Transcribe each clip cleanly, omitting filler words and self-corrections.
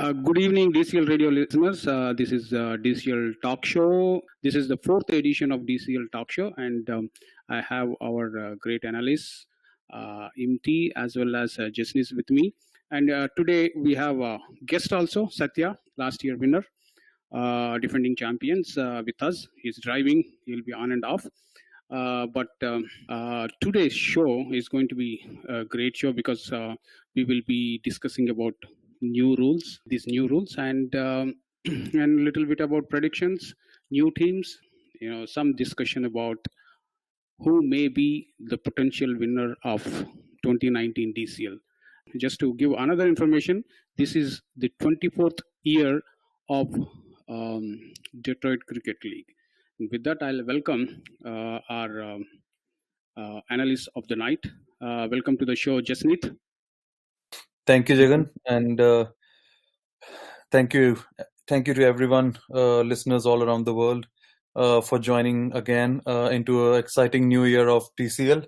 Good evening, DCL radio listeners. This is DCL Talk Show. This is the fourth edition of DCL Talk Show, and I have our great analysts, imthi, as well as jasneeth with me. And today we have a guest also, Sathya, last year winner, defending champions with us. He's driving, he'll be on and off. But today's show is going to be a great show because we will be discussing about these new rules, and and a little bit about predictions, new teams. Some discussion about who may be the potential winner of 2019 DCL. Just to give another information, this is the 24th year of Detroit Cricket League. With that, I'll welcome our analyst of the night. Welcome to the show, Jasneeth. Thank you, Jagan, and thank you to everyone, listeners all around the world, for joining again into an exciting new year of DCL.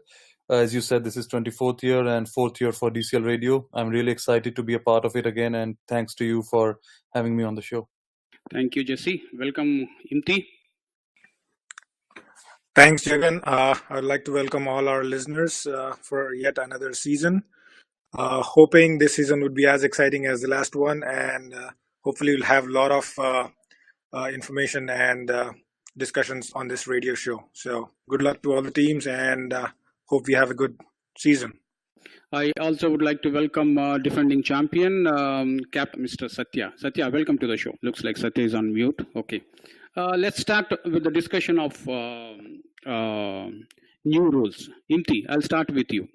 As you said, this is 24th year and 4th year for DCL Radio. I'm really excited to be a part of it again, and thanks to you for having me on the show. Thank you, Jesse. Welcome, imthi. Thanks, Jagan. I'd like to welcome all our listeners for yet another season. Hoping this season would be as exciting as the last one, and hopefully we'll have a lot of information and discussions on this radio show. So good luck to all the teams, and hope we have a good season. I also would like to welcome defending champion, Mr. Sathya. Sathya, welcome to the show. Looks like Sathya is on mute. Okay. Let's start with the discussion of new rules. imthi, I'll start with you.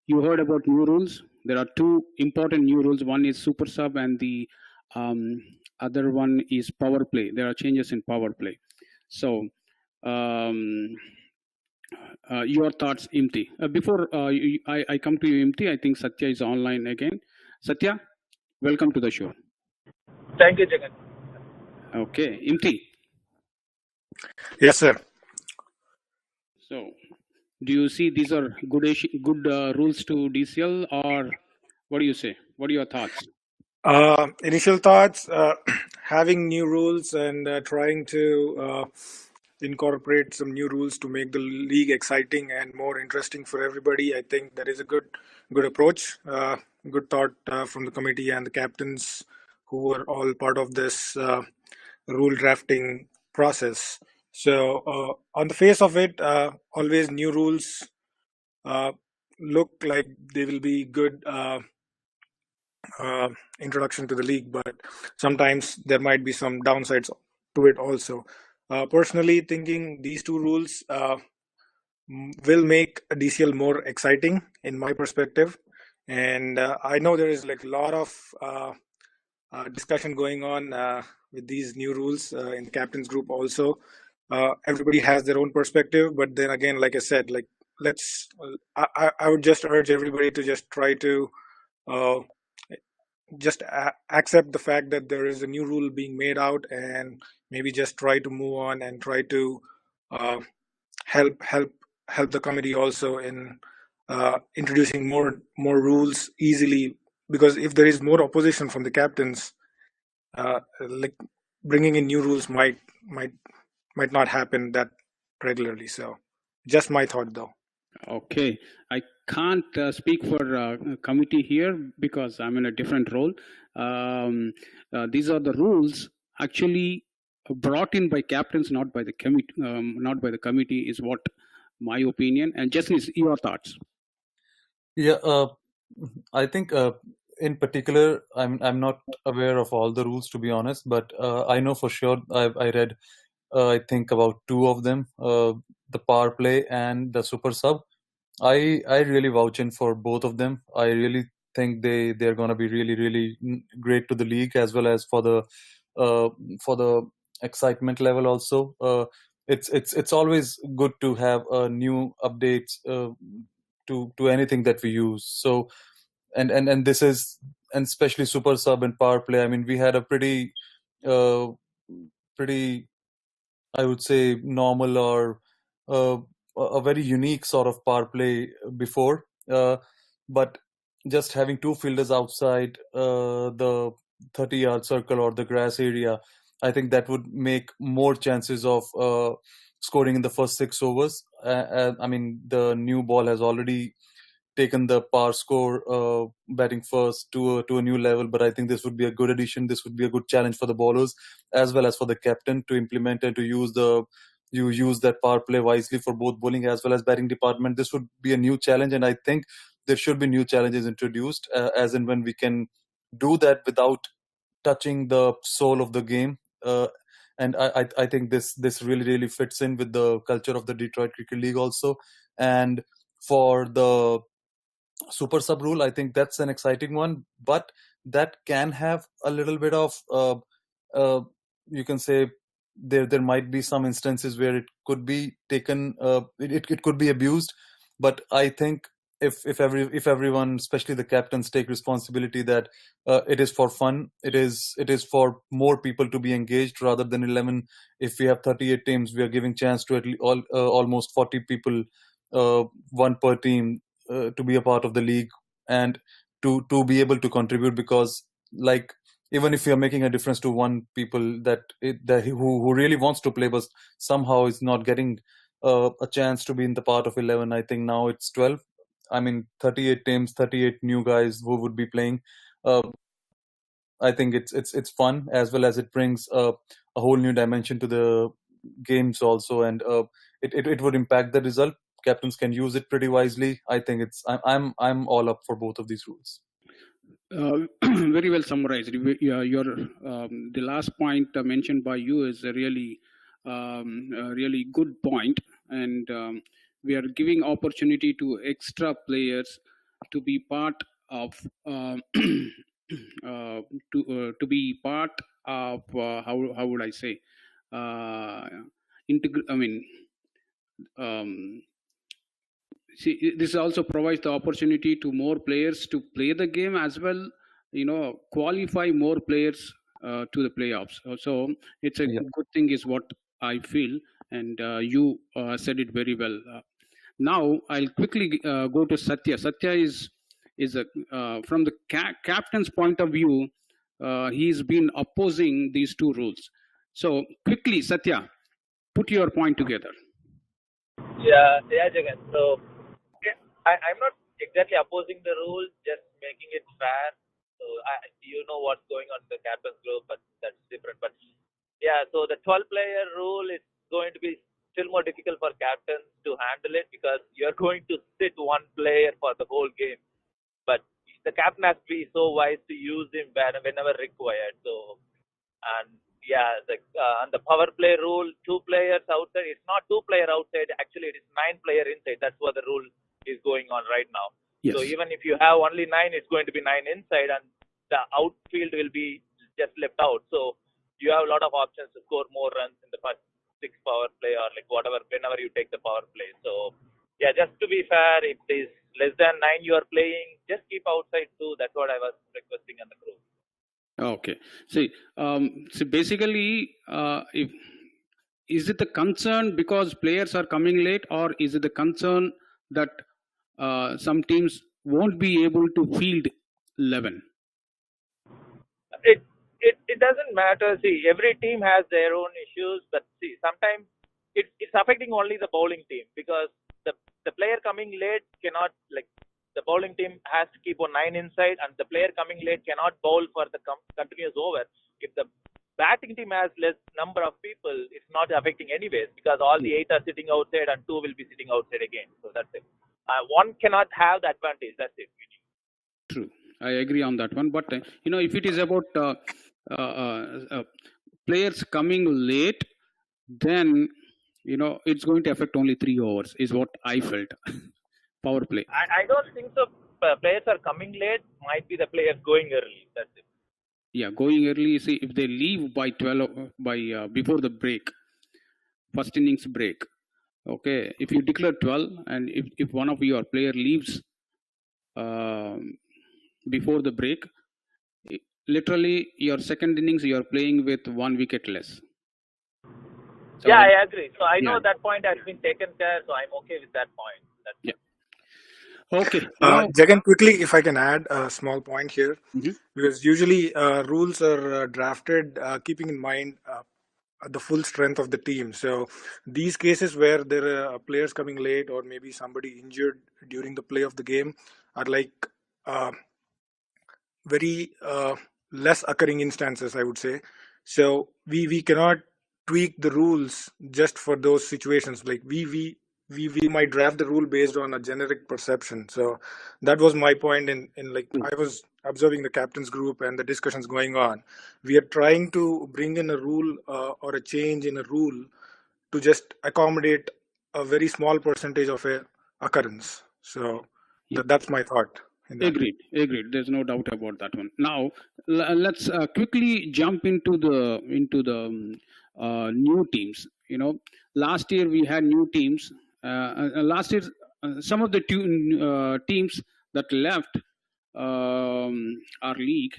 You heard about new rules. There are two important new rules. One is super sub, and the other one is power play. There are changes in power play. So, your thoughts, imthi. Before I come to you, imthi, I think Sathya is online again. Sathya, welcome to the show. Thank you, Jagan. Okay, imthi. Yes, sir. So, do you see these are good rules to DCL, or what do you say? What are your thoughts? Initial thoughts, having new rules and trying to incorporate some new rules to make the league exciting and more interesting for everybody. I think that is a good approach, good thought from the committee and the captains who were all part of this rule drafting process. So on the face of it, always new rules look like they will be good introduction to the league, but sometimes there might be some downsides to it also. Personally thinking these two rules will make DCL more exciting in my perspective, and I know there is like a lot of discussion going on with these new rules in the captains group also. Everybody has their own perspective, but then again, like I said, like I would just urge everybody to just try to accept the fact that there is a new rule being made out, and maybe just try to move on and try to help the committee also in introducing more rules easily, because if there is more opposition from the captains, like bringing in new rules might not happen that regularly. So just my thought though. Okay, I can't speak for committee here because I'm in a different role. These are the rules actually brought in by captains, not by the committee, is what my opinion. And Jasneeth, your thoughts? Yeah, I think in particular, I'm not aware of all the rules, to be honest, but I know for sure I read I think about two of them, the power play and the super sub. I really vouch in for both of them. I really think they're going to be really great to the league, as well as for the excitement level also. It's always good to have new updates to anything that we use. So and this is, and especially super sub and power play. I mean, we had a pretty I would say normal or a very unique sort of power play before, but just having two fielders outside the 30-yard circle or the grass area, I think that would make more chances of scoring in the first 6 overs. I mean, the new ball has already taken the power score batting first to a new level, but I think this would be a good addition. This would be a good challenge for the bowlers as well as for the captain to implement and to use that power play wisely for both bowling as well as batting department. This would be a new challenge, and I think there should be new challenges introduced as and when we can do that without touching the soul of the game. And I think this really fits in with the culture of the Detroit Cricket League also. And for the super sub rule, I think that's an exciting one, but that can have a little bit of you can say there might be some instances where it could be taken it could be abused. But I think if everyone, especially the captains, take responsibility that it is for fun, it is for more people to be engaged rather than 11. If we have 38 teams, we are giving chance to almost 40 people, one per team, to be a part of the league and to be able to contribute, because like even if you're making a difference to one people that who really wants to play but somehow is not getting a chance to be in the part of 11, I think now it's 12. I mean, 38 teams, 38 new guys who would be playing. I think it's fun, as well as it brings a whole new dimension to the games also, and it would impact the result. Captains can use it pretty wisely. I think I'm all up for both of these rules. Very well summarized. Your the last point mentioned by you is a really good point, and we are giving opportunity to extra players to be part of to be part of how would I say I mean. See, this also provides the opportunity to more players to play the game as well, qualify more players to the playoffs. So it's a good thing is what I feel, and you said it very well. Now I'll quickly go to Sathya. Sathya is a from the captain's point of view, he's been opposing these two rules. So quickly, Sathya, put your point together. Yeah, Jagan. So I'm not exactly opposing the rule, just making it fair. So you know what's going on in the captain's group, but that's different. But yeah, so the 12-player rule is going to be still more difficult for captains to handle it, because you're going to sit one player for the whole game. But the captain has to be so wise to use him whenever required. So, and yeah, on the power play rule, 2 players outside. It's not 2 player outside. Actually, it is 9 player inside. That's what the rule is going on right now. Yes. So even if you have only 9, it's going to be 9 inside, and the outfield will be just left out. So you have a lot of options to score more runs in the first 6 power play, or like whatever, whenever you take the power play. So yeah, just to be fair, if it is less than 9 you are playing, just keep outside 2. That's what I was requesting on the group. Okay. See, so basically, is it the concern because players are coming late, or is it the concern that some teams won't be able to field 11? It doesn't matter. See, every team has their own issues, but see, sometimes it's affecting only the bowling team, because the player coming late cannot, like, the bowling team has to keep on 9 inside, and the player coming late cannot bowl for the continuous over. If the batting team has less number of people, it's not affecting anyways, because all the 8 are sitting outside and 2 will be sitting outside again. So that's it. One cannot have the advantage. That's it. True. I agree on that one. But, if it is about players coming late, then, it's going to affect only 3 overs, is what I felt. Power play. I don't think so. Players are coming late. Might be the players going early. That's it. Yeah, going early. See, if they leave by 12, before the break, first innings break. Okay, if you declare 12, and if one of your player leaves before the break, literally your second innings you are playing with 1 wicket less. So, yeah, I agree. So I know that point has been taken care. So I'm okay with that point. Okay, now. Jagan, quickly, if I can add a small point here, Mhm. because usually rules are drafted keeping in mind the full strength of the team. So these cases where there are players coming late or maybe somebody injured during the play of the game are like uh, very less occurring instances, I would say. So we cannot tweak the rules just for those situations. Like we might draft the rule based on a generic perception. So that was my point in like Mm. I was observing the captain's group and the discussions going on. We are trying to bring in a rule or a change in a rule to just accommodate a very small percentage of a occurrence. So Yeah. that's my thought in that. Agreed. Agreed. There's no doubt about that one. Now, let's quickly jump into the new teams. You know, last year we had new teams. Last year, some of the teams that left our league,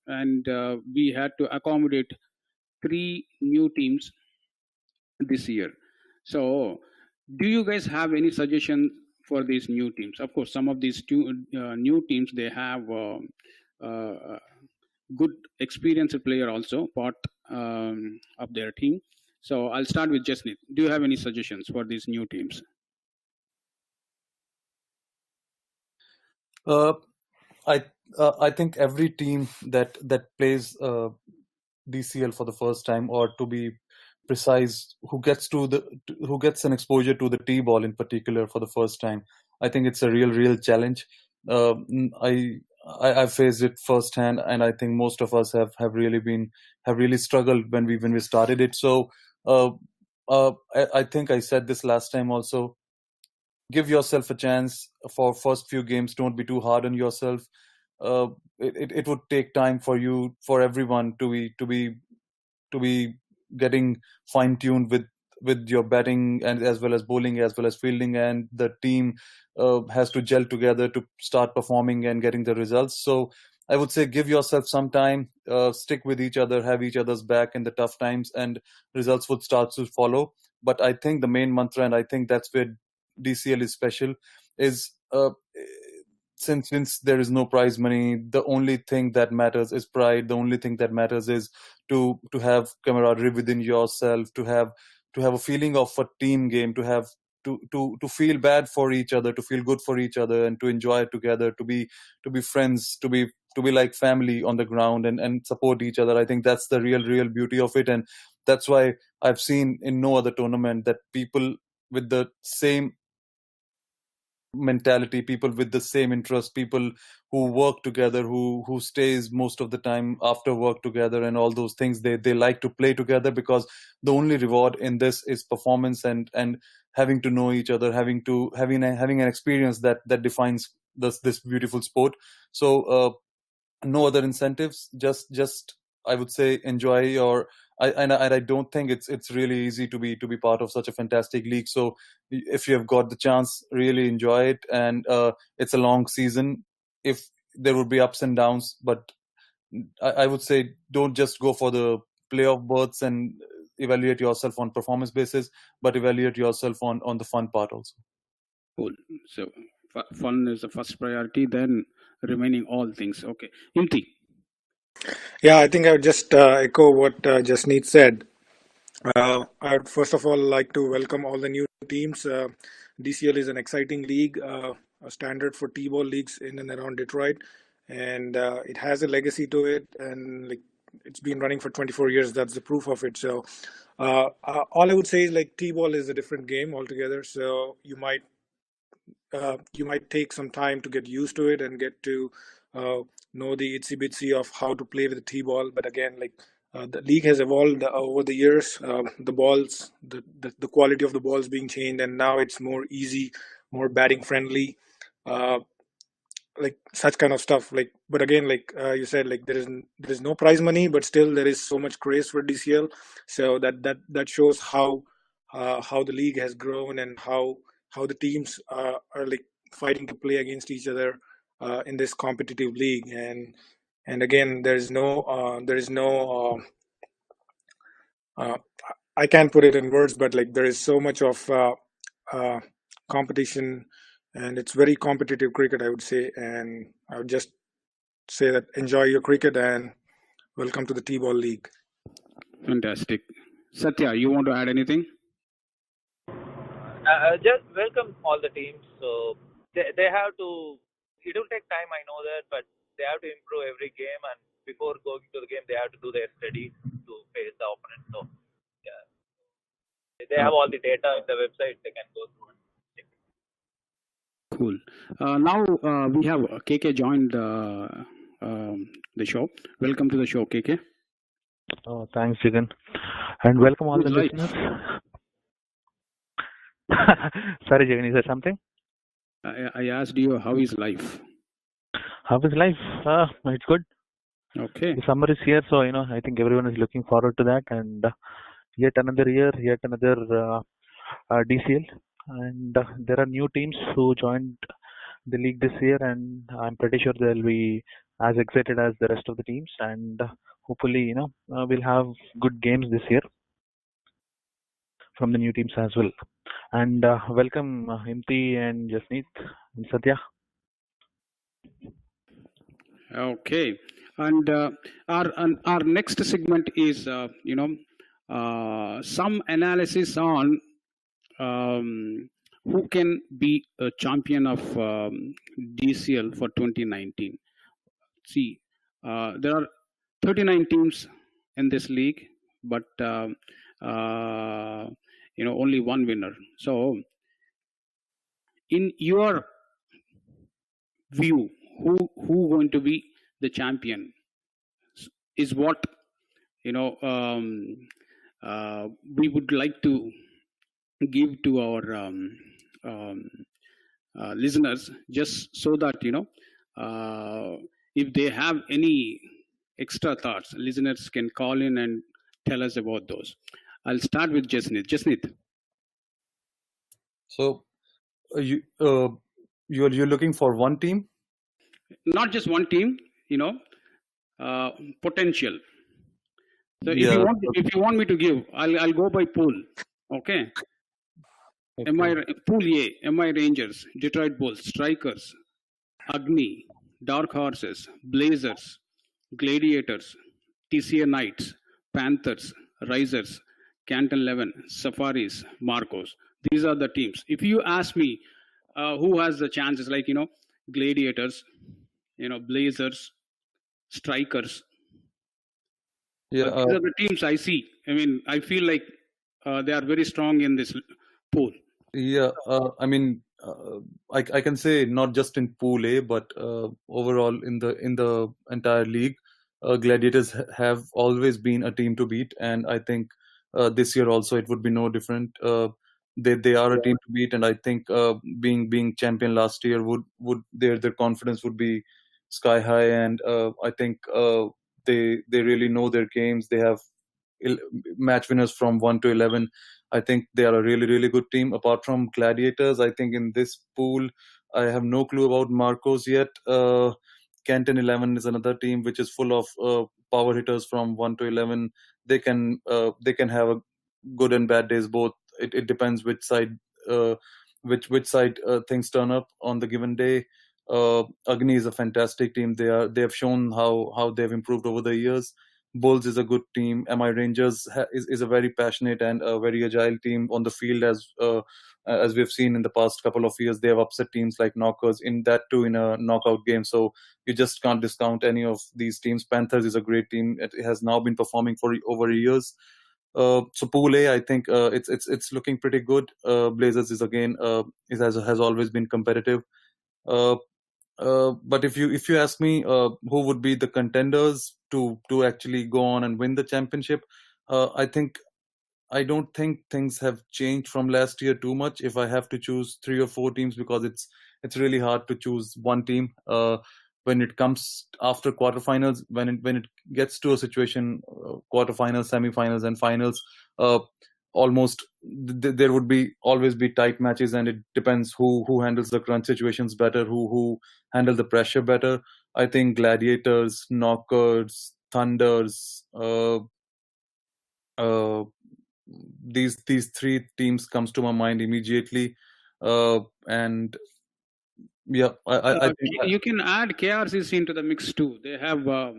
and we had to accommodate 3 new teams this year. So, do you guys have any suggestion for these new teams? Of course, some of these new teams, they have good experienced player also part of their team. So I'll start with Jasneeth. Do you have any suggestions for these new teams? I think every team that plays DCL for the first time, or to be precise, who gets an exposure to the T-ball in particular for the first time, I think it's a real challenge. I faced it firsthand, and I think most of us have really struggled when we started it. So I think I said this last time also. Give yourself a chance for first few games. Don't be too hard on yourself. It would take time for everyone to be getting fine tuned with your batting, and as well as bowling, as well as fielding, and the team has to gel together to start performing and getting the results. So I would say give yourself some time, stick with each other, have each other's back in the tough times, and results would start to follow. But I think the main mantra, and I think that's where DCL is special, is since there is no prize money, the only thing that matters is pride. The only thing that matters is to have camaraderie within yourself, to have a feeling of a team game, to feel bad for each other, to feel good for each other, and to enjoy it together, to be friends, to be like family on the ground, and support each other. I think that's the real beauty of it, and that's why I've seen in no other tournament that people with the same mentality, people with the same interest, people who work together, who stays most of the time after work together, and all those things, they like to play together, because the only reward in this is performance, and having to know each other, having an experience that defines this beautiful sport. So no other incentives, just I would say enjoy your I don't think it's really easy to be part of such a fantastic league. So if you have got the chance, really enjoy it, and it's a long season. If there would be ups and downs, but I would say don't just go for the playoff berths and evaluate yourself on performance basis, but evaluate yourself on the fun part also. Cool. So fun is the first priority, then remaining all things. Okay. Imthi. Yeah, I think I would just echo what Jasneeth said. I would first of all like to welcome all the new teams. DCL is an exciting league, a standard for T-ball leagues in and around Detroit, and it has a legacy to it, and like it's been running for 24 years. That's the proof of it. So, all I would say is like T-ball is a different game altogether. So you might take some time to get used to it and get to know the itsy bitsy of how to play with the T-ball. But again, like the league has evolved over the years. The balls, the quality of the balls being changed, and now it's more easy, more batting friendly. Uh, like such kind of stuff, like, but again, like you said, like there is no prize money, but still there is so much craze for DCL. So that shows how the league has grown, and how the teams are like fighting to play against each other in this competitive league. And again, there is no I can't put it in words, but like there is so much of uh, competition and it's very competitive cricket, I would say. And I would just say that enjoy your cricket and welcome to the T-Ball League. Fantastic. Sathya, you want to add anything? Just welcome all the teams. So they have to. It will take time, I know that, but they have to improve every game, and before going to the game, they have to do their studies to face the opponent. So yeah, they have all the data in the website. They can go through and check. Cool. Now we have KK joined the show. Welcome to the show, KK. Oh, thanks, Jagan, and welcome all Who's the live? listeners. Sorry, Jagan, you said something? I asked you, how is life? How is life? It's good. Okay. The summer is here, so I think everyone is looking forward to that, and yet another year, yet another DCL, and there are new teams who joined the league this year, and I'm pretty sure they'll be as excited as the rest of the teams, and hopefully, we'll have good games this year from the new teams as well. And welcome imthi and jasneeth and Sathya. Okay. And our next segment is some analysis on who can be a champion of DCL for 2019. See, there are 39 teams in this league, but only one winner. So, in your view, who going to be the champion is what we would like to give to our listeners, just so that if they have any extra thoughts, listeners can call in and tell us about those. I'll start with Jasneeth. Jasneeth. So you're looking for one team? Not just one team, potential. So Yeah. if you want me to give, I'll go by pool. Okay. Pool A, MI Rangers, Detroit Bulls, Strikers, Agni, Dark Horses, Blazers, Gladiators, TCA Knights, Panthers, Risers, Canton 11, Safaris, Marcos. These are the teams. If you ask me who has the chances, like, Gladiators, Blazers, Strikers. Yeah. These are the teams I see. I mean, I feel like they are very strong in this pool. Yeah. I mean, I can say not just in Pool A, but overall in the entire league, Gladiators have always been a team to beat, and I think this year also it would be no different. They are a team to beat, and I think being champion last year would their confidence would be sky high, and I think they really know their games. They have match winners from 1 to 11. I think they are a really, really good team. Apart from Gladiators, I think in this pool, I have no clue about Marcos yet. Canton 11 is another team which is full of power hitters from 1 to 11. They can have a good and bad days both. It depends which side which side things turn up on the given day. Agni is a fantastic team. They have shown how they've improved over the years. Bulls is a good team. MI Rangers is a very passionate and a very agile team on the field, as we've seen in the past couple of years. They have upset teams like Knockers in that too in a knockout game. So you just can't discount any of these teams. Panthers is a great team. It has now been performing for over years. So Pool A, I think it's looking pretty good. Blazers is again has always been competitive. But if you ask me who would be the contenders to actually go on and win the championship, I don't think things have changed from last year too much. If I have to choose 3 or 4 teams, because it's really hard to choose one team when it comes after quarterfinals. When it gets to a situation, quarterfinals, semifinals, and finals, almost there would always be tight matches, and it depends who handles the crunch situations better, who handle the pressure better. I think Gladiators, Knockers, Thunders, these 3 teams comes to my mind immediately, and Yeah, I think You can add KRCC into the mix too. They have a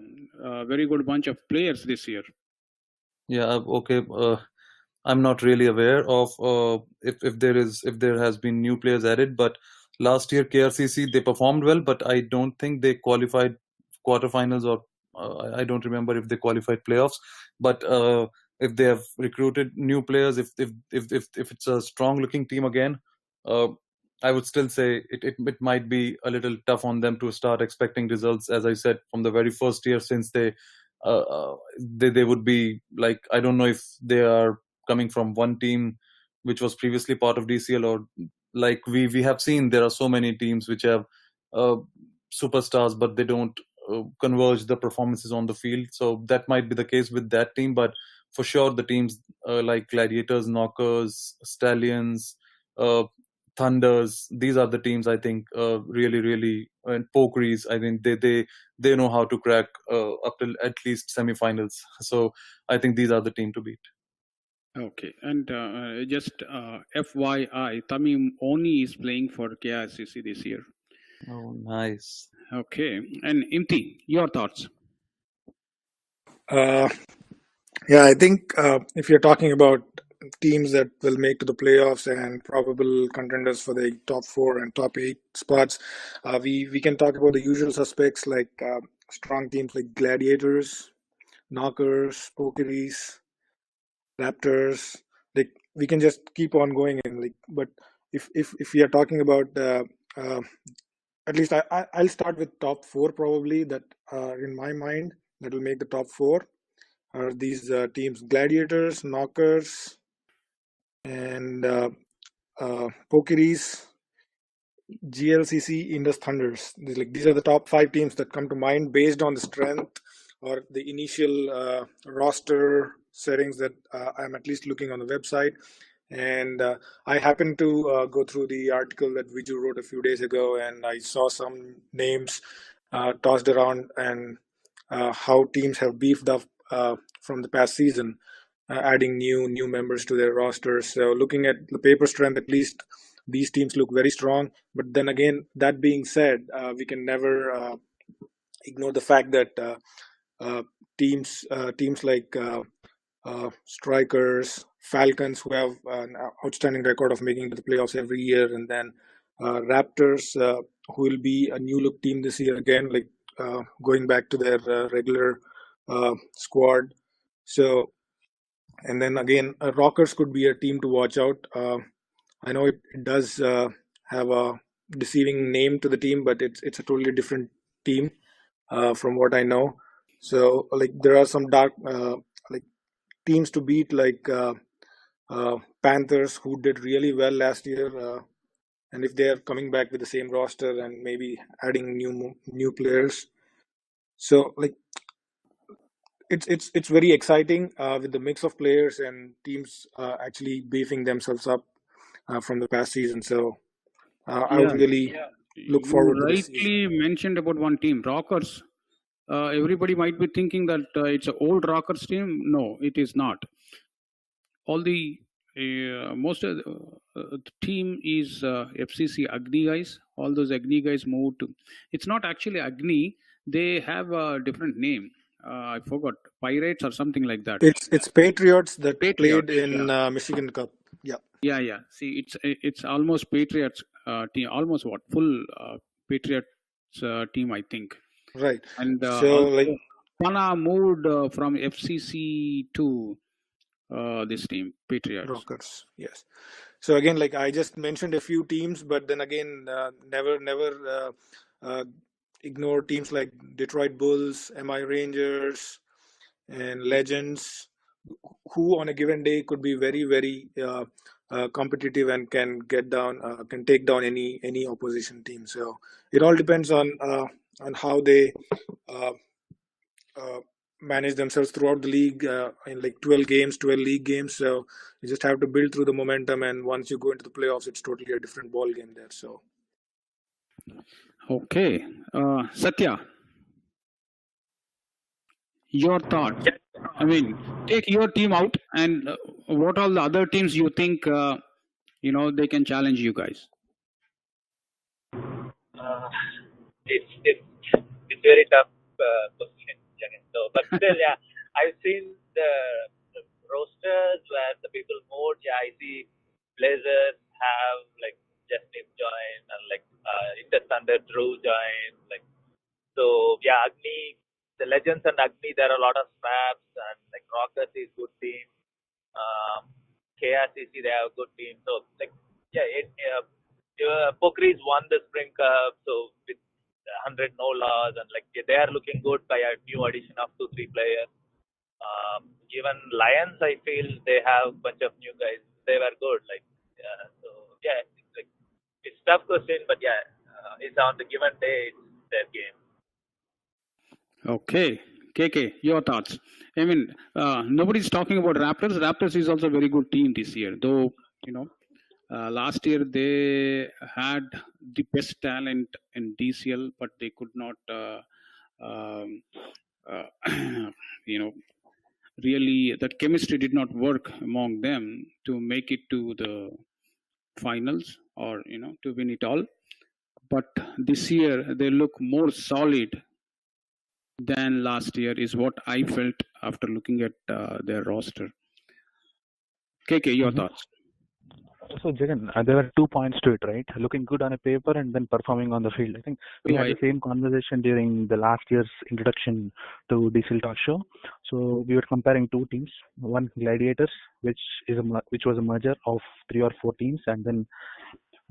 very good bunch of players this year. yeah, okay. I'm not really aware of if there has been new players added, but last year KRCC they performed well, but I don't think they qualified quarterfinals, or I don't remember if they qualified playoffs. But if they have recruited new players, if it's a strong looking team again, I would still say it might be a little tough on them to start expecting results, as I said, from the very first year, since they would be like, I don't know if they are coming from one team which was previously part of DCL, or like we have seen there are so many teams which have superstars, but they don't converge the performances on the field. So that might be the case with that team, but for sure the teams like Gladiators, Knockers, Stallions, Thunders, these are the teams I think really, and Pokeries, I think they know how to crack up till at least semifinals. So I think these are the team to beat. Okay, and just FYI, Tamim Oni is playing for KRCC this year. Oh, nice. Okay, and imthi, your thoughts? Yeah, I think if you're talking about teams that will make to the playoffs and probable contenders for the top 4 and top 8 spots, we can talk about the usual suspects like strong teams like Gladiators, Knockers, Pokeries, Raptors. Like, we can just keep on going, and like, but if we are talking about at least I'll start with top 4 probably that in my mind that will make the top 4 are these teams: Gladiators, Knockers, and Pokeries, GLCC, Indus Thunders. These are the top 5 teams that come to mind based on the strength or the initial roster settings that I'm at least looking on the website. And I happened to go through the article that Viju wrote a few days ago, and I saw some names tossed around, and how teams have beefed up from the past season, adding new members to their rosters. So looking at the paper strength, at least these teams look very strong. But then again, that being said, we can never ignore the fact that teams like Strikers, Falcons, who have an outstanding record of making it to the playoffs every year, and then Raptors, who will be a new look team this year again, like going back to their regular squad. So, and then again, Rockers could be a team to watch out. I know it does have a deceiving name to the team, but it's a totally different team from what I know. So, like, there are some dark like teams to beat, like Panthers, who did really well last year, and if they are coming back with the same roster and maybe adding new players, so like it's very exciting with the mix of players and teams actually beefing themselves up from the past season. So I would really look forward to this season. You rightly mentioned about one team, Rockers. Everybody might be thinking that it's an old Rockers team. No, it is not. All the most of the team is FCC Agni guys. All those Agni guys moved to. It's not actually Agni. They have a different name. I forgot, Pirates or something like that. It's Patriots that Patriots, played in Michigan Cup. Yeah. See, it's almost Patriots team. Almost what full Patriots team, I think. Right. And so like Pana moved from FCC to this team, Patriots. Rockers. Yes. So again, like I just mentioned a few teams, but then again, never ignore teams like Detroit Bulls, MI Rangers, and Legends, who on a given day could be very competitive and can take down any opposition team. So it all depends on how they manage themselves throughout the league in like 12 league games. So you just have to build through the momentum, and once you go into the playoffs, it's totally a different ball game there. So okay, Sathya, your thoughts. I mean, take your team out, and what all the other teams you think they can challenge you guys? Uh, it's very tough question, Jagan. So, but still, yeah, I've seen the rosters where the people moved. Yeah, I see Blazers have like Jasneeth join and like Indus Thunder Drew join. Like so, yeah, Agni, the Legends and Agni, there are a lot of snaps and like Rockers is good team. KRCC, they have a good team. So like yeah, Pokris won the Spring Cup, so with 100 no loss and like they are looking good by a new addition of 2-3 players. Even Lions, I feel they have a bunch of new guys. They were good. Like so yeah, it's like it's tough question, but yeah, it's on the given day, it's their game. Okay, KK, your thoughts. I mean, nobody's talking about Raptors. Raptors is also a very good team this year, though. Last year they had the best talent in DCL, but they could not, um, really that chemistry did not work among them to make it to the finals or to win it all. But this year they look more solid than last year, is what I felt after looking at their roster. KK, your thoughts? So, Jagan, there were 2 points to it, right? Looking good on a paper and then performing on the field. I think we had the same conversation during the last year's introduction to dcl talk show. So we were comparing two teams. One, Gladiators, which was a merger of 3 or 4 teams, and then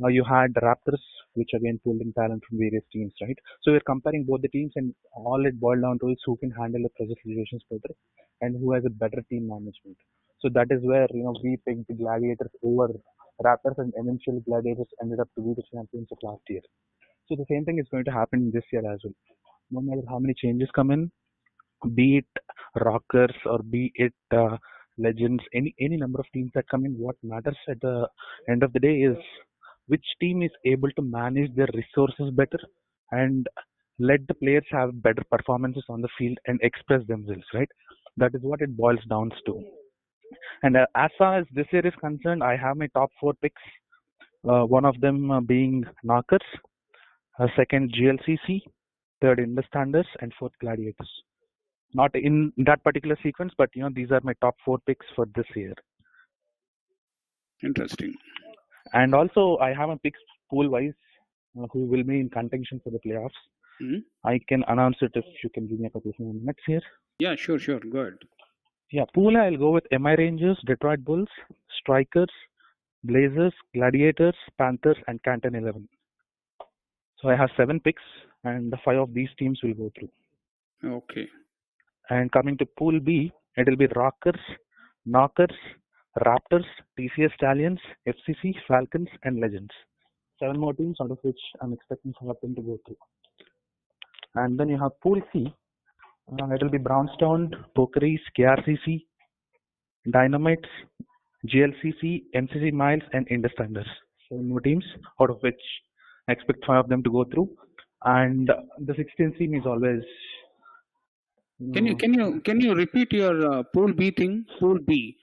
you had Raptors, which again pulled in talent from various teams, right? So we're comparing both the teams, and all it boiled down to is who can handle the pressure situations better and who has a better team management. So that is where we picked the Gladiators over Raptors, and eventually Gladiators ended up to be the champions of last year. So the same thing is going to happen this year as well. No matter how many changes come in, be it Rockers or be it Legends, any number of teams that come in, what matters at the end of the day is which team is able to manage their resources better and let the players have better performances on the field and express themselves, right? That is what it boils down to. And as far as this year is concerned, I have my top 4 picks. One of them being Knockers, second GLCC, third Indus Thunders, and fourth Gladiators. Not in that particular sequence, but these are my top 4 picks for this year. Interesting. And also, I have a picks pool-wise who will be in contention for the playoffs. Mm-hmm. I can announce it if you can give me a couple of minutes here. Yeah, sure. Go ahead. Yeah, pool I'll go with MI Rangers, Detroit Bulls, Strikers, Blazers, Gladiators, Panthers, and Canton 11. So I have 7 picks, and 5 of these teams will go through. Okay. And coming to Pool B, it will be Rockers, Knockers, Raptors, TCS Stallions, FCC, Falcons, and Legends. 7 more teams, out of which I'm expecting 5 of them to go through. And then you have Pool C. It will be Brownstown, Pokeries, KRCC, Dynamites, GLCC, MCC Miles, and Indus Thunders. 7 more teams, out of which I expect 5 of them to go through. And the 16th team is always. Can you repeat your Pool B thing? Pool B.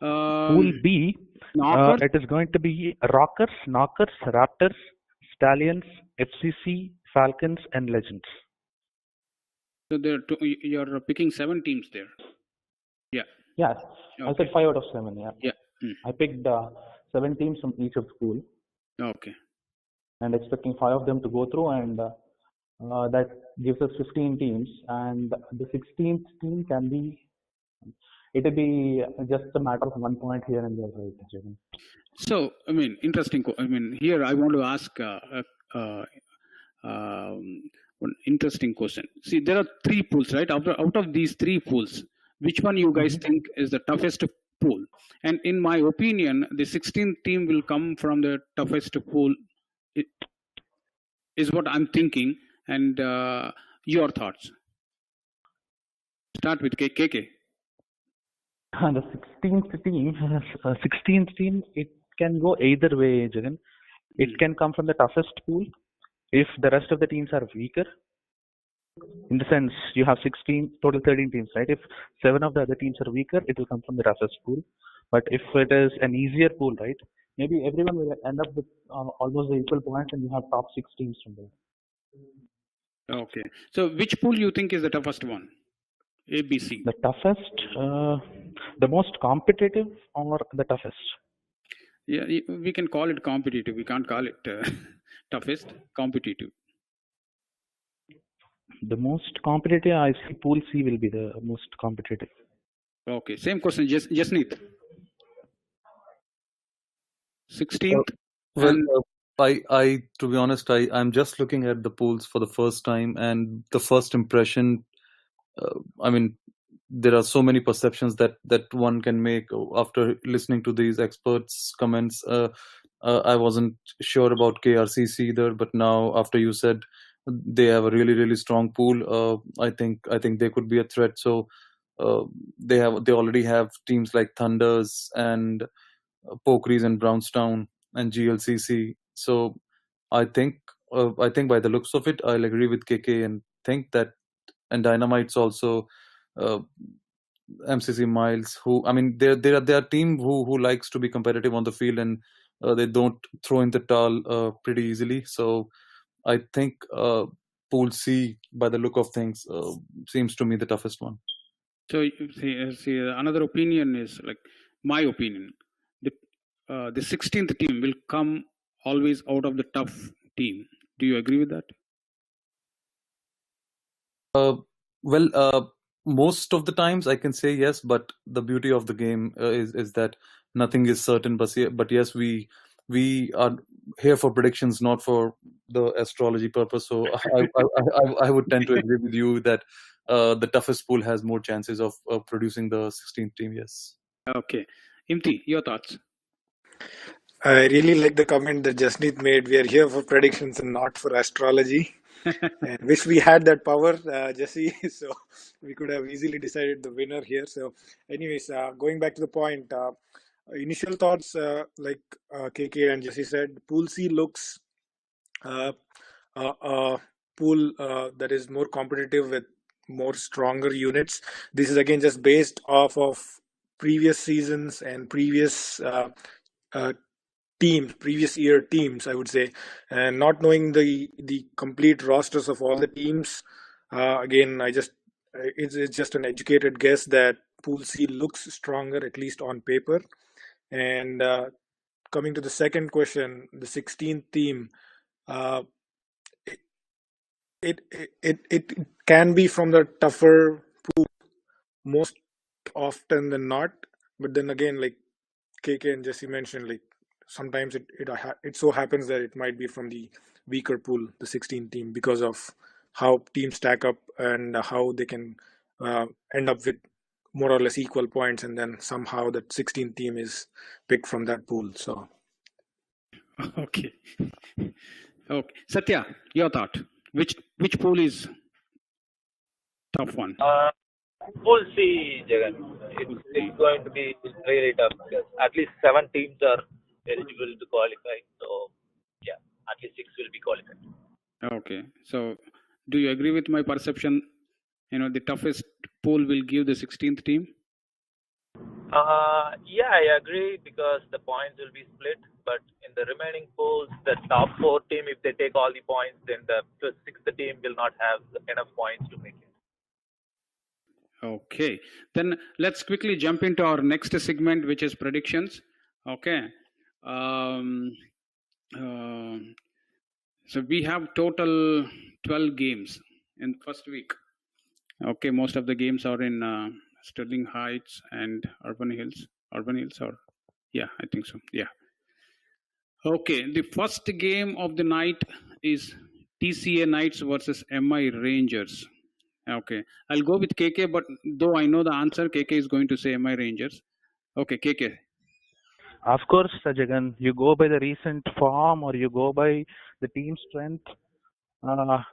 Pool B. It is going to be Rockers, Knockers, Raptors, Stallions, FCC, Falcons, and Legends. So you're picking 7 teams there. Yeah. Yes, okay. I said 5 out of 7. Yeah. Yeah. I picked 7 teams from each of the pool. Okay. And expecting 5 of them to go through, and that gives us 15 teams. And the 16th team can be. It'll be just a matter of 1 point here and there, right, Jagan? So, interesting. Here I want to ask one interesting question. See, there are 3 pools, right? Out of these 3 pools, which one you guys think is the toughest pool? And in my opinion, the 16th team will come from the toughest pool. Is what I'm thinking. And your thoughts? Start with KK. The 16th team, it can go either way, Jagan. It can come from the toughest pool if the rest of the teams are weaker. In the sense, you have 16, total 13 teams, right? If 7 of the other teams are weaker, it will come from the toughest pool. But if it is an easier pool, right, maybe everyone will end up with almost the equal points, and you have top 6 teams from there. Okay. So which pool you think is the toughest one? A, B, C. The toughest, the most competitive, or the toughest? Yeah, we can call it competitive. We can't call it toughest. Competitive. The most competitive, I see Pool C will be the most competitive. Okay. Same question. Jasneeth. 16th. Well, and I to be honest, I'm just looking at the polls for the first time, and the first impression, I mean, there are so many perceptions that one can make after listening to these experts' comments. I wasn't sure about KRCC either, but now after you said they have a really strong pool, I think they could be a threat. So they already have teams like Thunders and Pokeries and Brownstown and GLCC. So I think by the looks of it, I'll agree with KK and think that, and Dynamite's also MCC Miles, who, I mean, they're a team who likes to be competitive on the field, and they don't throw in the towel pretty easily. So I think Pool C, by the look of things, seems to me the toughest one. So see, another opinion is like my opinion. The 16th team will come always out of the tough team. Do you agree with that? Well, most of the times I can say yes, but the beauty of the game is that nothing is certain. But yes, we are here for predictions, not for the astrology purpose. So I would tend to agree with you that the toughest pool has more chances of producing the 16th team. Yes. Okay. Imthi, your thoughts? I really like the comment that Jasneeth made. We are here for predictions and not for astrology. And wish we had that power, Jesse. So we could have easily decided the winner here. So, anyways, going back to the point, initial thoughts, like KK and Jesse said, Pool C looks pool that is more competitive with more stronger units. This is again just based off of previous seasons and previous teams, previous year teams, I would say, and not knowing the complete rosters of all the teams. Again, it's just an educated guess that Pool C looks stronger, at least on paper. And coming to the second question, the 16th team, it can be from the tougher pool most often than not. But then again, like KK and Jesse mentioned, like sometimes it so happens that it might be from the weaker pool, the 16th team, because of how teams stack up and how they can end up with more or less equal points, and then somehow that 16th team is picked from that pool. So okay. Sathya, your thought? Which pool is tough one? Pool C, Jagan. It's going to be really tough because at least 7 teams are eligible to qualify. So yeah, at least 6 will be qualified. Okay. So do you agree with my perception? The toughest pool will give the 16th team? Yeah, I agree because the points will be split. But in the remaining pools, the top 4 team, if they take all the points, then the 6th team will not have enough points to make it. Okay. Then let's quickly jump into our next segment, which is predictions. Okay. So we have total 12 games in first week. Okay, most of the games are in Sterling Heights and Urban Hills, or yeah, I think so. Yeah. Okay, the first game of the night is TCA Knights versus MI Rangers. Okay, I'll go with KK, but though I know the answer, KK is going to say MI Rangers. Okay, KK. Of course, Jagan, you go by the recent form or you go by the team strength.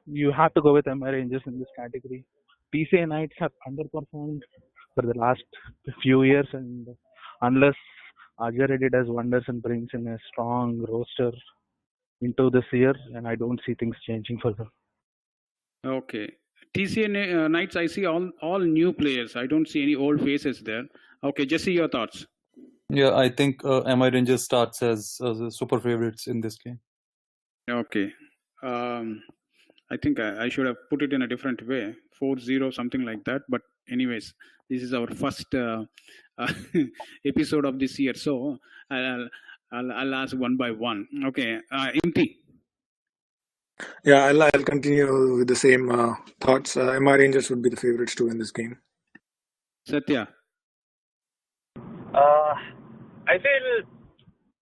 You have to go with MI Rangers in this category. TCA Knights have underperformed for the last few years, and unless Ajay Reddy does wonders and brings in a strong roster into this year, and I don't see things changing further. Okay, TCA Knights, I see all new players. I don't see any old faces there. Okay, Jesse, your thoughts? Yeah, I think MI Rangers starts as super favorites in this game. Okay. I think I should have put it in a different way, 4-0, something like that. But anyways, this is our first episode of this year, so I'll ask one by one. Okay, imthi. Yeah, I'll continue with the same thoughts. MI Rangers would be the favorites to win this game. Sathya. I feel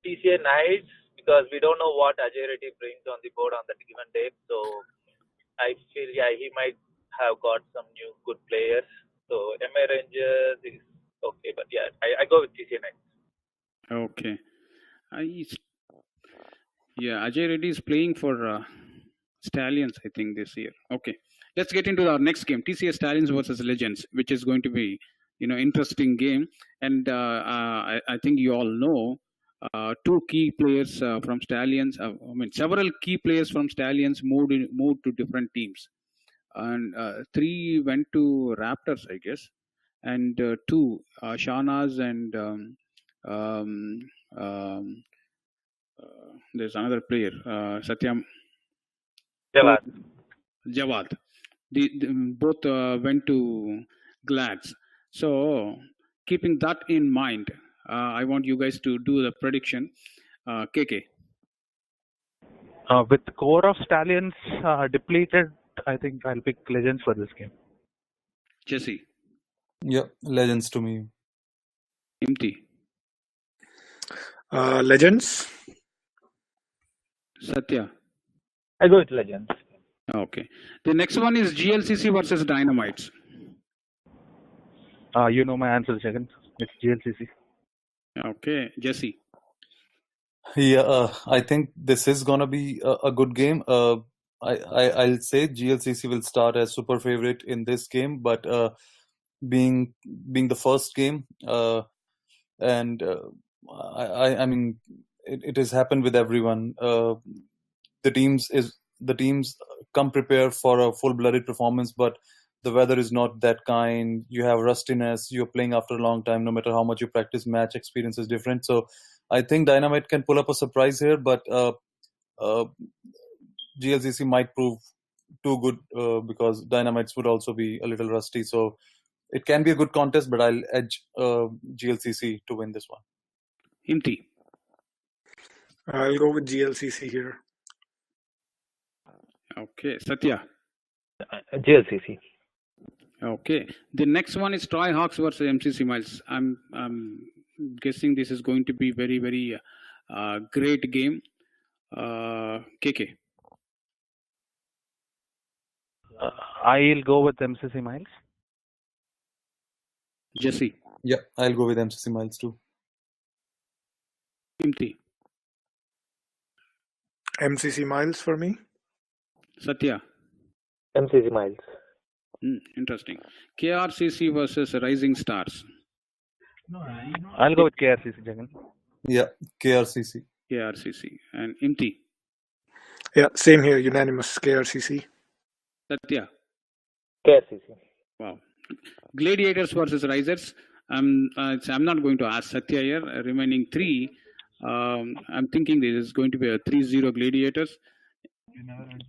TCA Knights because we don't know what Ajay Reddy brings on the board on that given day. So I feel he might have got some new good players. So MI Rangers is okay, but I go with TCA Knights. Okay. Ajay Reddy is playing for Stallions, I think, this year. Okay, let's get into our next game, TCS Stallions versus Legends, which is going to be, interesting game. And I think you all know two key players from Stallions. Several key players from Stallions moved to different teams, and three went to Raptors, I guess, and two, Shahnaz and there's another player, Satyam. Jawad. The both went to Glads. So, keeping that in mind, I want you guys to do the prediction. KK. With the core of Stallions depleted, I think I'll pick Legends for this game. Jesse. Yeah, Legends to me. imthi. Legends. Sathya. I go with Legends. Okay. The next one is GLCC versus Dynamites. You know my answer, Jagan. It's GLCC. Okay. Jesse. Yeah, I think this is gonna be a good game. I'll say GLCC will start as super favorite in this game, but being the first game, and I mean it has happened with everyone. The teams come prepared for a full-blooded performance, but the weather is not that kind. You have rustiness. You're playing after a long time. No matter how much you practice, match experience is different. So I think Dynamite can pull up a surprise here, but GLCC might prove too good because Dynamites would also be a little rusty. So it can be a good contest, but I'll edge GLCC to win this one. imthi. I'll go with GLCC here. Okay. Sathya. GLCC. Okay. The next one is Troy Hawks versus MCC Miles. I'm guessing this is going to be very, very great game. KK. I'll go with MCC Miles. Jesse. Yeah, I'll go with MCC Miles too. imthi. MCC Miles for me. Sathya. MCC Miles. Interesting. KRCC versus Rising Stars. I'll go with KRCC, Jagan. Yeah, KRCC. KRCC. And imthi. Yeah, same here. Unanimous KRCC. Sathya. KRCC. Wow. Gladiators versus Risers. I'm not going to ask Sathya here. Remaining three. I'm thinking this is going to be a 3-0 Gladiators.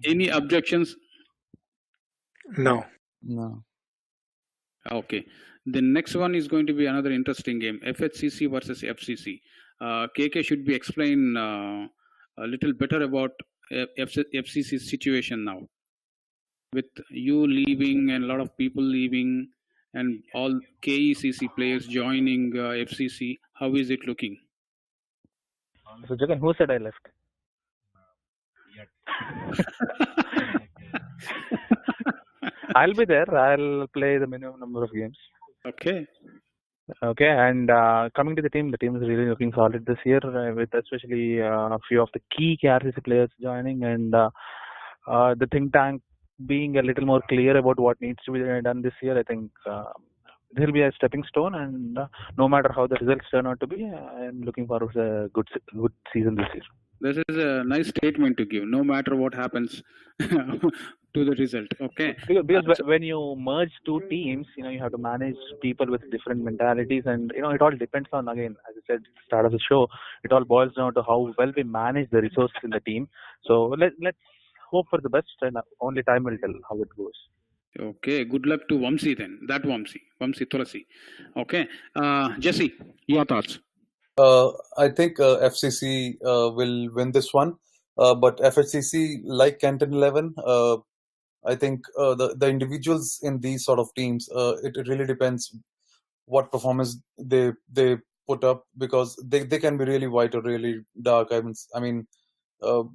Any objections? No. Okay. The next one is going to be another interesting game. FHCC versus FCC. KK should be explain a little better about FCC's situation now. With you leaving and a lot of people leaving and all KECC players joining FCC, how is it looking? So, Jagan, who said I left? I'll be there. I'll play the minimum number of games. Okay. Okay, and coming to the team is really looking solid this year, with especially a few of the key KRCC players joining, and the think tank being a little more clear about what needs to be done this year. I think this will be a stepping stone, and no matter how the results turn out to be, I'm looking forward to a good season this year. This is a nice statement to give. No matter what happens, to the result. Okay. Because when you merge two teams, you have to manage people with different mentalities, and it all depends on, again, as I said, start of the show, it all boils down to how well we manage the resources in the team. So let's hope for the best, and only time will tell how it goes. Okay, good luck to Vamsi then. That Vamsi Tulasi. Okay, Jesse, your thoughts? I think FCC will win this one, but FHCC, like Canton 11, I think the individuals in these sort of teams, it really depends what performance they put up, because they can be really white or really dark. I mean,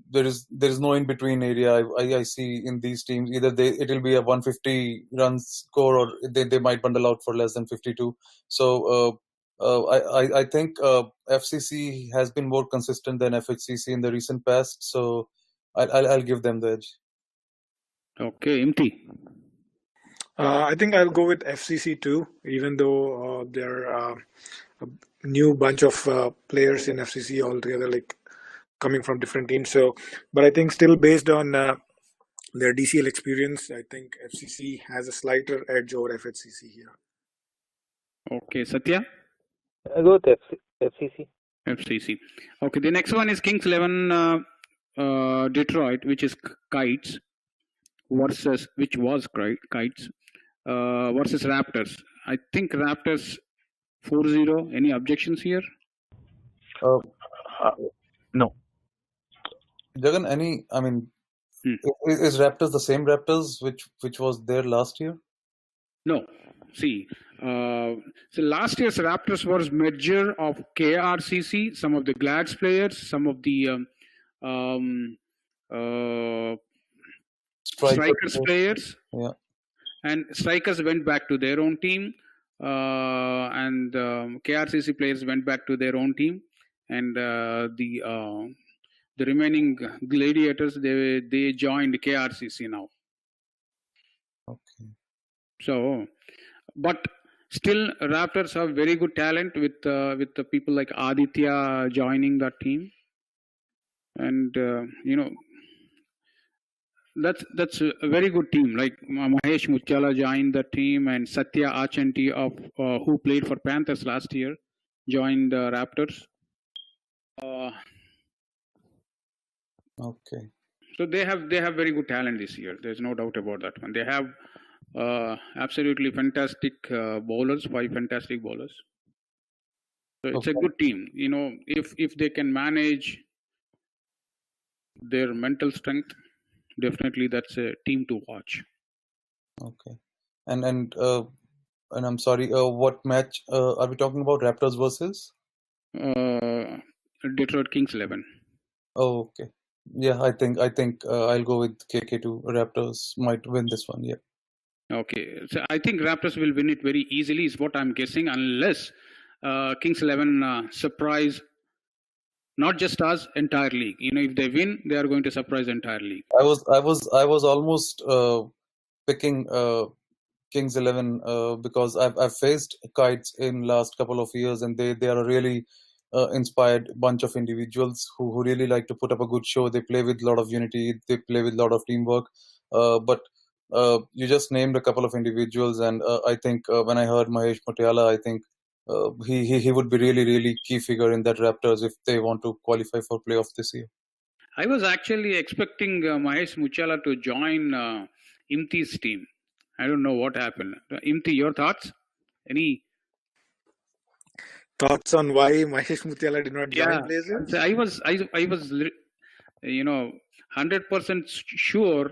there is no in between area. I see in these teams, either it will be a 150 runs score, or they might bundle out for less than 52. So I think FCC has been more consistent than FHCC in the recent past. So I'll give them the edge. Okay, imthi. I think I'll go with FCC too, even though there are a new bunch of players in FCC altogether, like coming from different teams. So, but I think still based on their DCL experience, I think FCC has a slighter edge over FHCC here. Okay, Sathya? I'll go with FCC. FCC. Okay, the next one is Kings 11 Detroit, which is Kites, versus Kites versus Raptors. I think Raptors 4-0. Any objections here? No. Jagan, is Raptors the same Raptors which was there last year? No. See, so last year's Raptors was merger of KRCC, some of the Glads players, some of the Strikers players. Yeah. And Strikers went back to their own team, and KRCC players went back to their own team, and the remaining Gladiators, they joined KRCC now. Okay. So, but still, Raptors have very good talent with the people like Aditya joining that team, and that's a very good team. Like Mahesh Mutyala joined the team, and Sathya Achanti who played for Panthers last year joined the Raptors. Okay. So they have very good talent this year. There's no doubt about that one. They have absolutely fantastic bowlers, 5 fantastic bowlers. So it's a good team. If they can manage their mental strength, definitely that's a team to watch. Okay. And I'm sorry, what match are we talking about? Raptors versus Detroit Kings 11. Oh, okay. Yeah, I think I'll go with KK2. Raptors might win this one. Yeah. Okay, so I think Raptors will win it very easily, is what I'm guessing, unless Kings 11 surprise not just us, entire league. If they win, they are going to surprise entire league. I was almost picking Kings 11 because I've faced Kites in last couple of years, and they are a really inspired bunch of individuals who really like to put up a good show. They play with a lot of unity. They play with a lot of teamwork. But you just named a couple of individuals, and I think when I heard Mahesh Mutyala, I think he would be really key figure in that Raptors if they want to qualify for playoff this year. I was actually expecting Mahesh Mutyala to join imthi's team. I don't know what happened. Imthi, your thoughts? Any thoughts on why Mahesh Mutyala did not join Blazers? I was 100% sure.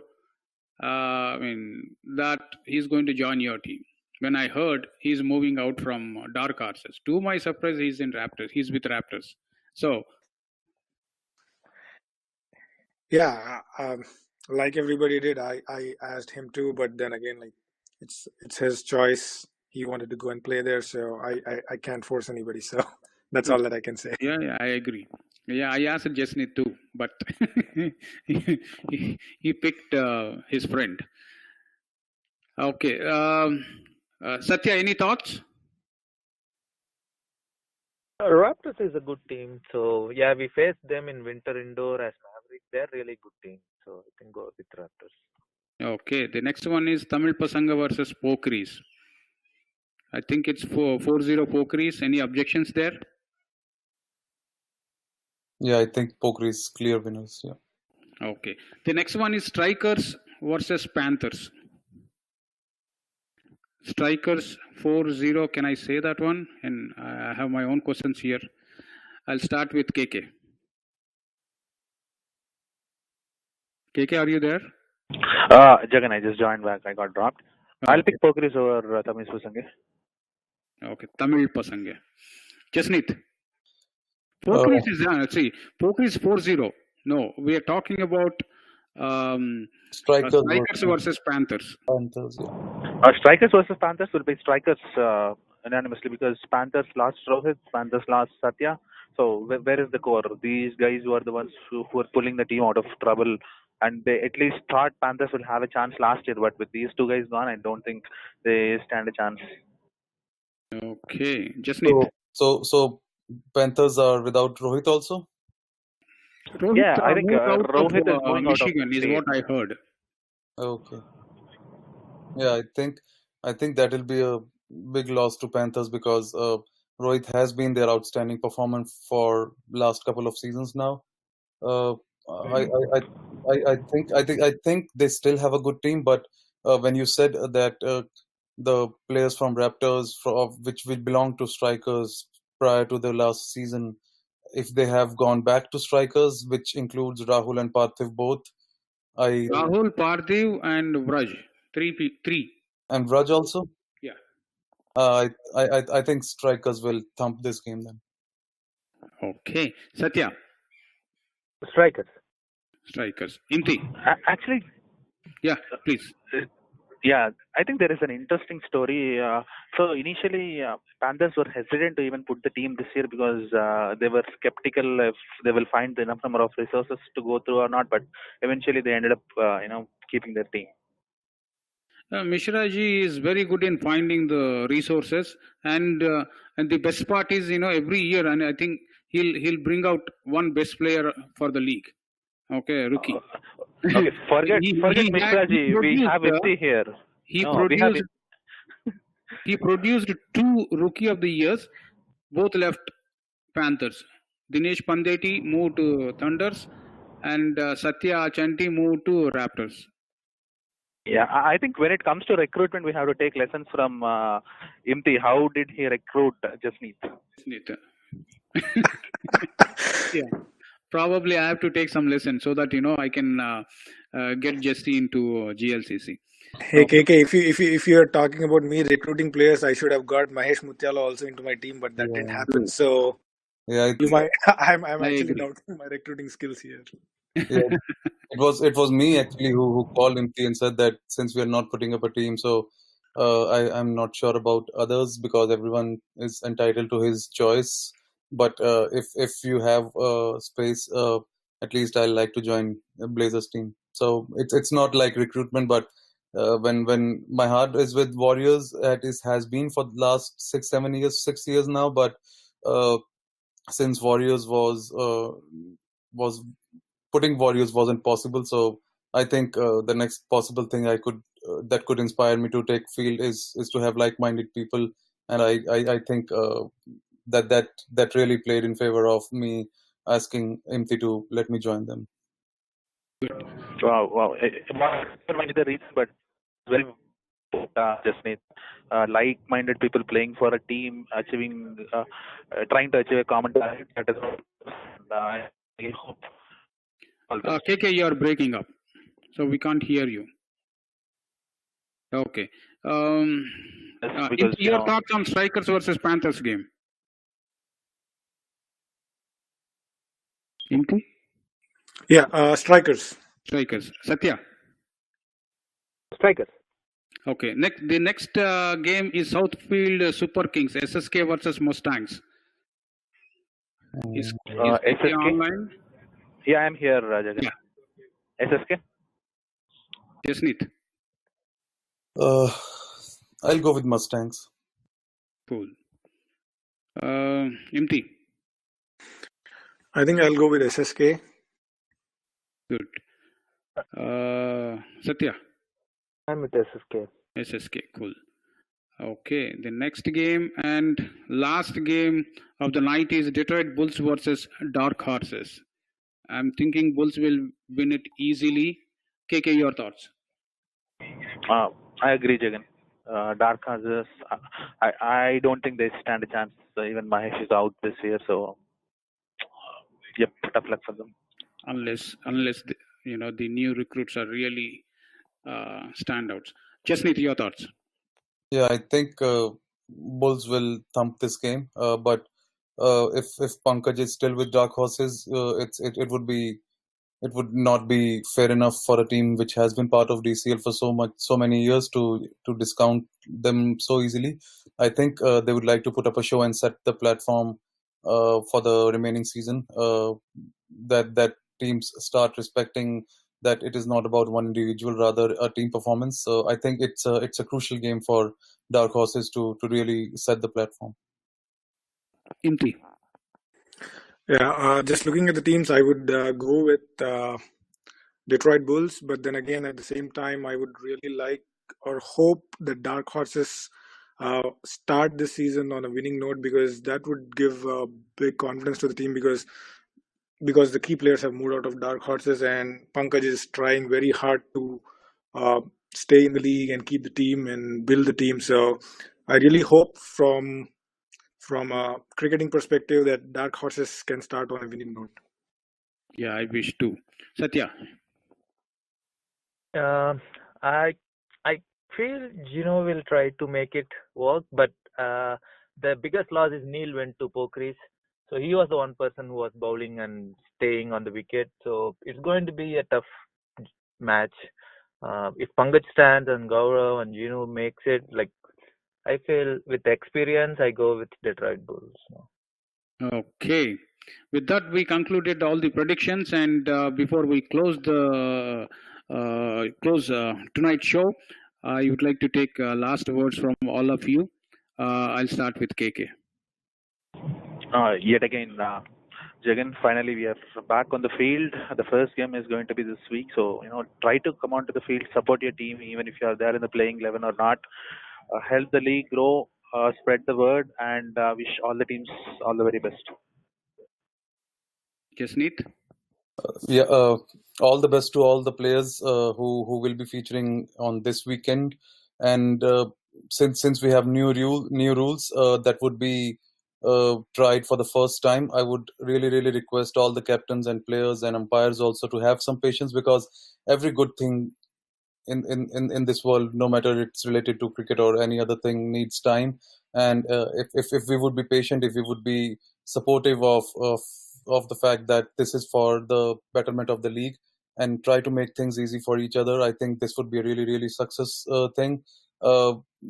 That he's going to join your team. When I heard he's moving out from Dark Horses, to my surprise, he's in Raptors. He's with Raptors. So, yeah, like everybody did, I asked him too, but then again, like it's his choice. He wanted to go and play there, so I can't force anybody. So that's all that I can say. Yeah, I agree. Yeah, I asked Jasneeth too, but he picked his friend. Okay, Sathya, any thoughts? Raptors is a good team. So yeah, we faced them in winter indoor as Mavericks. They're really good team. So I can go with Raptors. Okay, the next one is Tamil Pasanga versus Pokris. I think it's 4-0 Pokris. Any objections there? Yeah, I think Poker is clear winners. Yeah. Okay. The next one is Strikers versus Panthers. Strikers 4-0. Can I say that one? And I have my own questions here. I'll start with KK. KK, are you there? Jagan, I just joined back. I got dropped. I'll pick Pokris over Tamil Pasanga. Okay, Tamil Pasanga. Jasneeth. Pokris is Pokris 4-0. No, we are talking about Strikers versus Panthers. Panthers, yeah. Strikers versus Panthers will be Strikers unanimously because Panthers lost Rohit, Panthers lost Sathya. So where is the core? These guys were the ones who were pulling the team out of trouble, and they at least thought Panthers will have a chance last year. But with these two guys gone, I don't think they stand a chance. Okay, Jasneeth. So Panthers are without Rohit also? Rohit, yeah, I think Rohit is going Michigan out of is what I heard. Okay. Yeah, I think that will be a big loss to Panthers because Rohit has been their outstanding performer for last couple of seasons now. I think they still have a good team, but when you said that the players from Raptors, which belong to Strikers prior to the last season, if they have gone back to Strikers, which includes Rahul and Parthiv both, Rahul, Parthiv, and Vraj. Three. And Vraj also? Yeah. I think Strikers will thump this game then. Okay. Sathya. Strikers. Imthi. Actually. Yeah, please. Yeah, I think there is an interesting story. So initially, Panthers were hesitant to even put the team this year because they were skeptical if they will find enough number of resources to go through or not. But eventually, they ended up, keeping their team. Mishra ji is very good in finding the resources, and the best part is every year, and I think he'll bring out one best player for the league. Okay, rookie. Okay, forget Mishra ji. We have imthi here. He produced 2 Rookie of the Years, both left Panthers. Dinesh Pandeti moved to Thunders, and Sathya Chanti moved to Raptors. Yeah, I think when it comes to recruitment, we have to take lessons from imthi. How did he recruit Jasneeth? Yeah, probably I have to take some lessons so that I can get Jesse into GLCC. Hey KK, if you are talking about me recruiting players, I should have got Mahesh Mutyala also into my team, but that didn't happen. So yeah, I'm actually doubting my recruiting skills here. Yeah, it was me actually who called imthi and said that since we are not putting up a team, so I'm not sure about others because everyone is entitled to his choice. But if you have space, at least I like to join Blazers team. So it's not like recruitment, but when my heart is with Warriors, has been for the last 6 years now. But since Warriors was putting Warriors wasn't possible, so I think the next possible thing I could that could inspire me to take field is to have like-minded people, and I think that really played in favor of me asking imthi to let me join them. Wow. What might be the reason, but very Jasneeth. Like-minded people playing for a team, trying to achieve a common target. That is I hope. KK, you are breaking up, so we can't hear you. Okay. Your thoughts on Strikers versus Panthers game? Imthi? Yeah, Strikers. Sathya? Strikers. Okay. The next game is Southfield Super Kings, SSK versus Mustangs. Is SSK online? Yeah, I'm here, Jagan. Yeah. SSK? Jasneeth? I'll go with Mustangs. Cool. Imthi? I think I'll go with SSK. Good. Sathya? I'm with SSK. SSK, cool. Okay, the next game and last game of the night is Detroit Bulls versus Dark Horses. I'm thinking Bulls will win it easily. KK, your thoughts? I agree, Jagan. Dark Horses, I don't think they stand a chance. Even Mahesh is out this year, so yep, tough luck for them. Unless the, the new recruits are really standouts. Jasneeth, your thoughts? Yeah, I think Bulls will thump this game. But if Pankaj is still with Dark Horses, it would not be fair enough for a team which has been part of DCL for so many years to discount them so easily. I think they would like to put up a show and set the platform for the remaining season. That teams start respecting that it is not about one individual, rather a team performance. So I think it's a crucial game for Dark Horses to really set the platform. Imthi. Yeah, just looking at the teams, I would go with Detroit Bulls, but then again, at the same time, I would really like or hope that Dark Horses start this season on a winning note, because that would give big confidence to the team, because the key players have moved out of Dark Horses, and Pankaj is trying very hard to stay in the league and keep the team and build the team. So I really hope from a cricketing perspective that Dark Horses can start on a winning note. Yeah, I wish too. Sathya. I feel Gino will try to make it work, but the biggest loss is Neil went to Pokris. So he was the one person who was bowling and staying on the wicket. So it's going to be a tough match. If Pankaj stands and Gaurav and Gino makes it, like, I feel with experience, I go with Detroit Bulls. Okay. With that, we concluded all the predictions, and before we close tonight's show, I would like to take last words from all of you. I'll start with KK. Yet again, Jagan, finally we are back on the field. The first game is going to be this week, so try to come onto the field, support your team, even if you are there in the playing 11 or not. Help the league grow, spread the word, and wish all the teams all the very best. Jasneeth? Yeah, all the best to all the players who will be featuring on this weekend. And since we have new rules that would be tried for the first time, I would really request all the captains and players and umpires also to have some patience, because every good thing in this world, no matter it's related to cricket or any other thing, needs time. And if we would be patient, if we would be supportive of the fact that this is for the betterment of the league, and try to make things easy for each other, I think this would be a really success thing.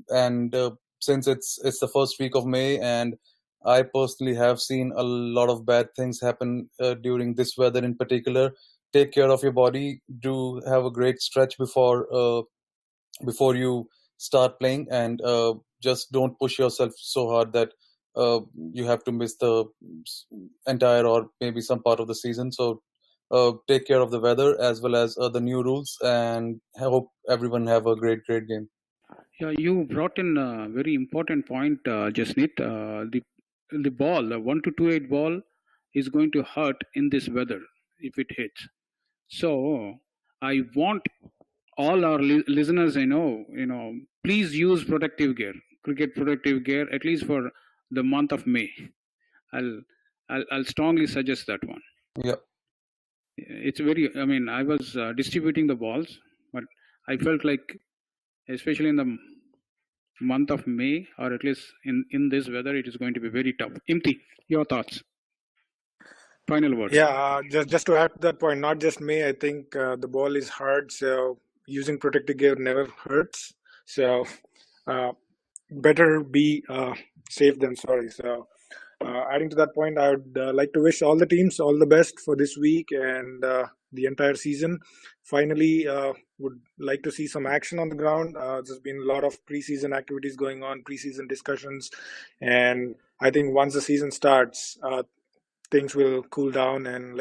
And since it's the first week of May, and I personally have seen a lot of bad things happen during this weather in particular. Take care of your body. Do have a great stretch before you start playing, and just don't push yourself so hard that you have to miss the entire or maybe some part of the season. So take care of the weather as well as the new rules, and I hope everyone have a great game. Yeah, you brought in a very important point, Jasneeth. The ball, the 1228 ball, is going to hurt in this weather if it hits. So I want all our listeners, please use protective gear, cricket protective gear, at least for the month of May. I'll strongly suggest that one. Yeah. It's very. I mean, I was distributing the balls, but I felt like, especially in the month of May, or at least in this weather, it is going to be very tough. Imthi, your thoughts? Final words. Yeah, just to add to that point, not just May, I think the ball is hard, so using protective gear never hurts. So better be safe than sorry. So adding to that point, I would like to wish all the teams all the best for this week and the entire season. Finally, would like to see some action on the ground. There's been a lot of preseason activities going on, preseason discussions, and I think once the season starts, things will cool down, and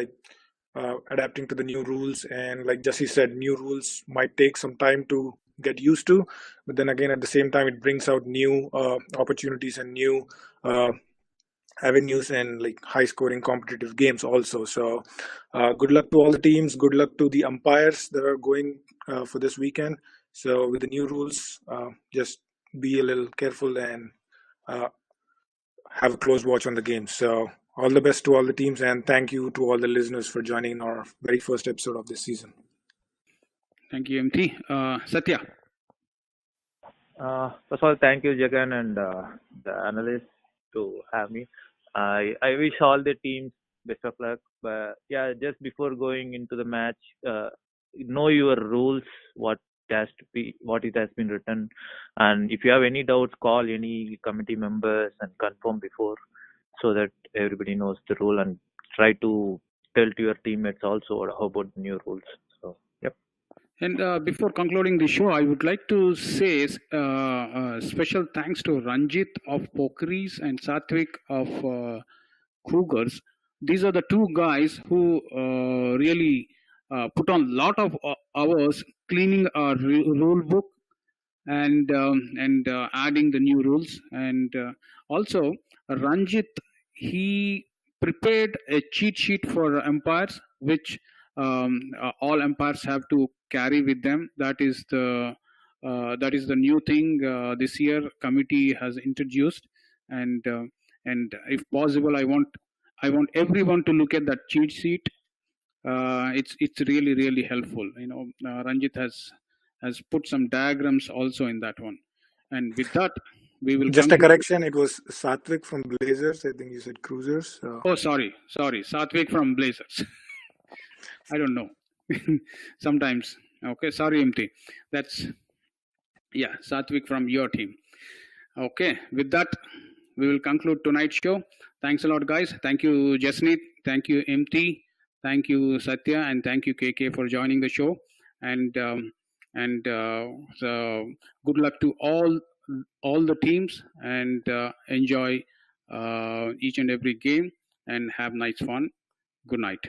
adapting to the new rules. And like Jesse said, new rules might take some time to get used to. But then again, at the same time, it brings out new opportunities and new avenues and like high scoring competitive games also. So good luck to all the teams, good luck to the umpires that are going for this weekend. So with the new rules, just be a little careful and have a close watch on the game. So all the best to all the teams, and thank you to all the listeners for joining in our very first episode of this season. Thank you, MT. Sathya. First of all, thank you, Jagan, and the analyst to have me. I wish all the teams best of luck. But yeah, just before going into the match, know your rules, what it has been written, and if you have any doubts, call any committee members and confirm before, so that everybody knows the rule, and try to tell to your teammates also about the new rules. So yep. And before concluding the show, I would like to say special thanks to Ranjit of Pokris and Sathvik of Cougars. These are the two guys who really put on a lot of hours cleaning our rule book and adding the new rules. And also, Ranjit, he prepared a cheat sheet for umpires, which all umpires have to carry with them. That is the new thing this year committee has introduced, and if possible, I want everyone to look at that cheat sheet. It's really helpful. Ranjit has put some diagrams also in that one, and with that we will Just a conclude. correction, it was Sathvik from Blazers. I think you said Cruisers. Oh, sorry, Sathvik from Blazers. I don't know. Sometimes. Okay, sorry, MT. That's Sathvik from your team. Okay, with that we will conclude tonight's show. Thanks a lot, guys. Thank you, Jasneeth. Thank you, MT. Thank you, Sathya, and thank you, KK, for joining the show. And so good luck to all the teams, and enjoy each and every game, and have nice fun. Good night.